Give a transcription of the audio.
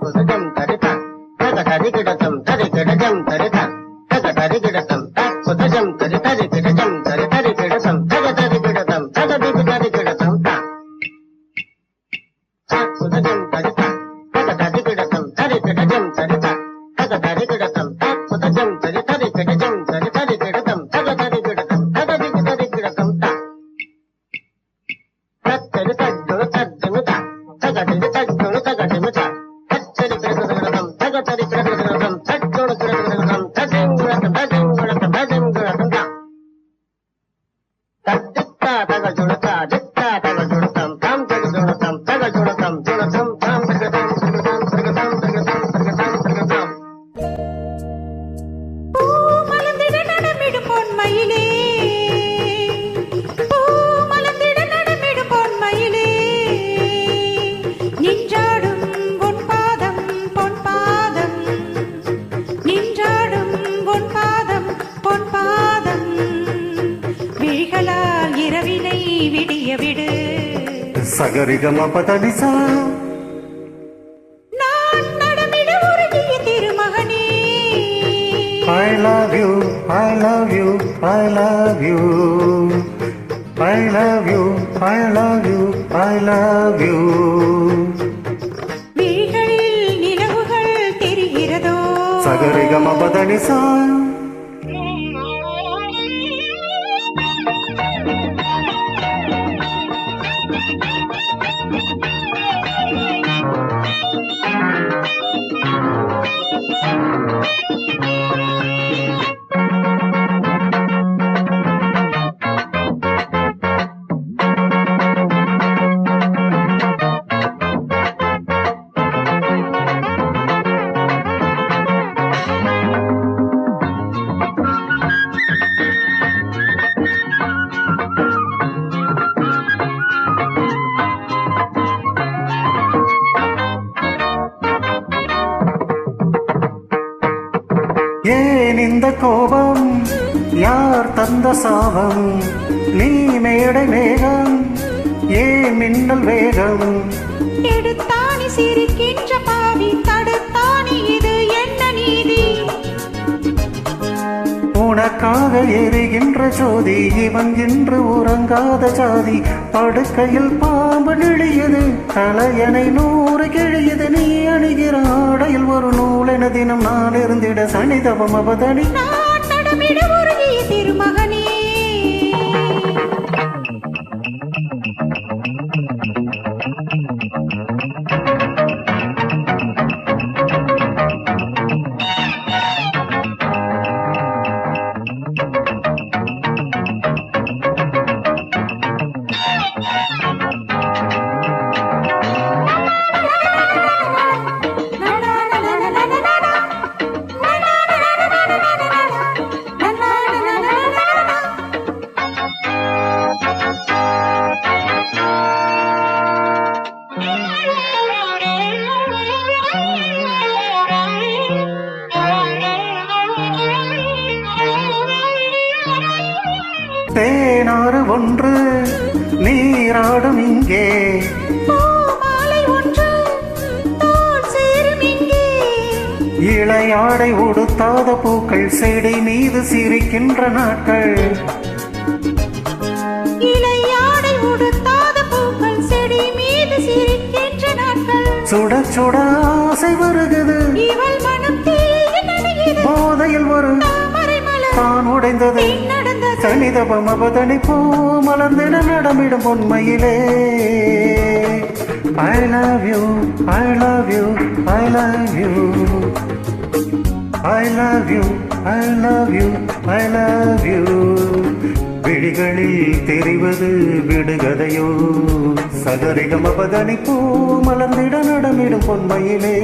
குதஜம் தரிதா தக தரிகிடதம் தரிகிடஜம் தரிதா தக தரிகிடதம் குதஜம் தரி தரிகிடஜம் தரி தரிகிடதம் தக தரிகிடதம் தக திகு தரிகிடதம் குதஜம் தரிதா தக தரிகிடதம் தரிகிடஜம் தரிதா தக தரிகிடதம் குதஜம் தரி தரிகிடஜம் தரி தரிகிடதம் தக தரிகிடதம் தக திகு தரிகிடதம் தத்தரி தஜ்ஜுணு தஜ்ஜுணு தகதிரு தஜ்ஜுணு தகதிரு தச்சரி கிடகிடதம் தகதரி கிடகிடதம் தஜ்ஜுணு கிடகிடதம் தஜிங்குளதம் தஜிங்குளதம் தஜிங்குளதம் தத்தித்தா தகஜுணதா தித்தா தகஜுணதம் தாம் தகஜுணதம் தகஜுணதம் ஜுணதம் தாம் தகதம் தகதம் தகதம் தகதம் தகதம் தகதம் மலர்ந்திட நடமிடும் பொன்மயிலே மலர்ந்திட நடமிடும் பொன்மயிலே நின்றாடும் பொன்பாதம் பொன்பாதம் நின்றாடும் பொன்பாதம் பொன்பாதம் விழிகளால் இரவினை விடிய விடு சகரிகம பதனிசா நான் நடமிட உருகிய திருமகனே I love you, I love you, I love you, I love you, I love you, I love you. விழிகளில் நிலவுகள் தெரிகிறதோ சகரிகம பதனிசா ஏன் இந்த கோபம் யார் தந்த சாபம் நீ மேடை மேகம் ஏன் மின்னல் வேகம் எடுத்தானி சிரிக்கின்ற பாவி தடுத்தானி இது என்ன நீதி உனக்காக எரிகின்ற ஜோதி இவன் என்று உறங்காத ஜாதி படுக்கையில் பாம்பு நெளியது தலையணை 100 கிழியது நீ அணிகிற ஆடையில் ஒரு நூலென தினம் நான் இருந்திட சனிதவம் அவதனி நான் நடமிட உருகிய திருமகனே தேனாறு ஒன்று நீராடும் இங்கே மாலை ஒன்று தோல் சேரும் இங்கே இளையாடை உடுத்தாத பூக்கள் செடி மீது சிரிக்கின்ற நாட்கள் இளையாடை உடுத்தாத பூக்கள் செடி மீது சிரிக்கின்ற நாட்கள் சுட சுட ஆசை வருகிறது இவள் மனம் தீயில் நனைகிறது போதையில் ஒரு தாமரை மலர் தான் உடைந்தது நடந்தது சனிதபம் அவதனி பூ மலர்ந்திட நடமிடும் பொன்மையிலே I love you, I love you, I love you, I love you, I love you, I love you. விழிகளில் தெரிவது விடுகதையோ சகரிகம பதனி பூ மலர்ந்திட நடமிடும் பொன்மையிலே